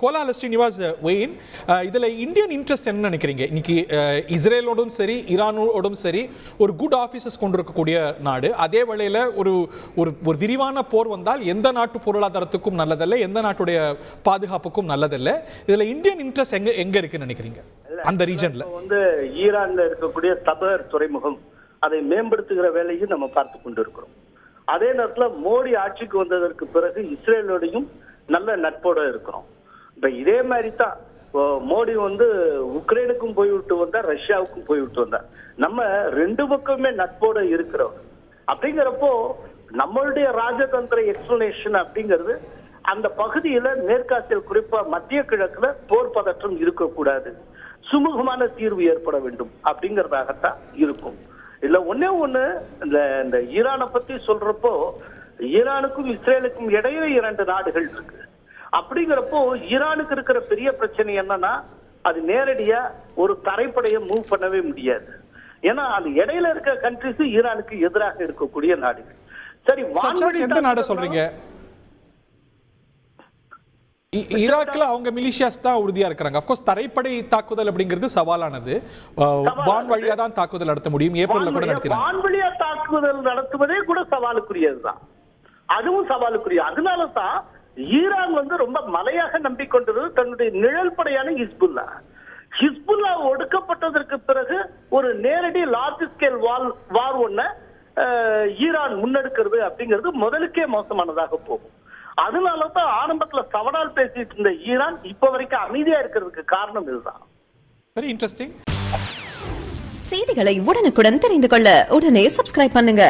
கோலால Srinivas vein, இதில் Indian interest என்ன நினைக்கிறீங்க? இன்னைக்கு இஸ்ரேலோடும் சரி ஈரானோடும் சரி ஒரு குட் ஆஃபீஸர்ஸ் கொண்டிருக்கக்கூடிய நாடு, அதே வேளையில் ஒரு ஒரு விரிவான போர் வந்தால் எந்த நாட்டு பொருளாதாரத்துக்கும் நல்லதில்லை, எந்த நாட்டுடைய பாதுகாப்புக்கும் நல்லதில்லை. இதில் இந்தியன் இன்ட்ரெஸ்ட் எங்க இருக்குன்னு நினைக்கிறீங்க? அந்த ரீஜன்ல ஈரான்ல இருக்கக்கூடிய சபர் துறைமுகம் அதை மேம்படுத்துகிற வேலையும் நம்ம பார்த்து கொண்டு இருக்கிறோம். அதே நேரத்தில் மோடி ஆட்சிக்கு வந்ததற்கு பிறகு இஸ்ரேலோடையும் நல்ல நட்போட இருக்கிறோம். இப்ப இதே மாதிரி தான் மோடி உக்ரைனுக்கும் போய்விட்டு வந்தார், ரஷ்யாவுக்கும் போய்விட்டு வந்தார். நம்ம ரெண்டு பக்கமே நட்போட இருக்கிறோம். அப்படிங்கிறப்போ நம்மளுடைய ராஜதந்திர எக்ஸ்பிளனேஷன் அப்படிங்கிறது அந்த பகுதியில மேற்காசியில் குறிப்பா மத்திய கிழக்குல போர் பதற்றம் இருக்கக்கூடாது, சுமூகமான தீர்வு ஏற்பட வேண்டும் அப்படிங்கிறதாகத்தான் இருக்கும். இல்ல ஒன்னே ஒண்ணு, இந்த ஈரானை பத்தி சொல்றப்போ ஈரானுக்கும் இஸ்ரேலுக்கும் இடையே 2 நாடுகள் இருக்கு. அப்படிங்கிறப்போ ஈரானுக்கு இருக்கிற பெரிய பிரச்சனை என்னன்னா, அது நேரடியா ஒரு தரைப்படையை மூவ் பண்ணவே முடியாது. ஏன்னா அது இடையில இருக்க கண்ட்ரிஸ் ஈரானுக்கு எதிராக இருக்கக்கூடிய நாடுகள். சரி, எந்த நாடு சொல்றீங்க? ஈராக்ல அவங்க மிலிஷியாஸ் தான் உறுதியா இருக்காங்க. அப்கோர்ஸ் தரைப்படை தாக்குதல் அப்படிங்கிறது சவாலானது. வான் வழியா தான் தாக்குதல் நடத்த முடியும். ஏப்ரல்ல கூட நடத்தினாங்க. வான் வழியா தாக்குதல் நடத்துவதே கூட சவாலுக்குரியதுதான், அதுவும் சவாலுக்குரிய. அதனால தான் ஈரான் ரொம்ப மலையாக நம்பிக்கொண்டது தன்னுடைய நிழல் படையான ஹிஸ்புல்லா ஒடுக்கப்பட்டதற்கு பிறகு ஒரு நேரடி லார்ஜ் ஸ்கேல் வார் ஒன்ன ஈரான் முன்னெடுக்கிறது அப்படிங்கிறது முதலுக்கே மோசமானதாக போகும். அதனாலதான் ஆரம்பத்துல சவடால் பேசிட்டு இருந்த ஈரான் இப்ப வரைக்கும் அமைதியா இருக்கிறதுக்கு காரணம் இதுதான். Very interesting. செய்திகளை உடனுக்குடன் தெரிந்து கொள்ள உடனே சப்ஸ்கிரைப் பண்ணுங்க.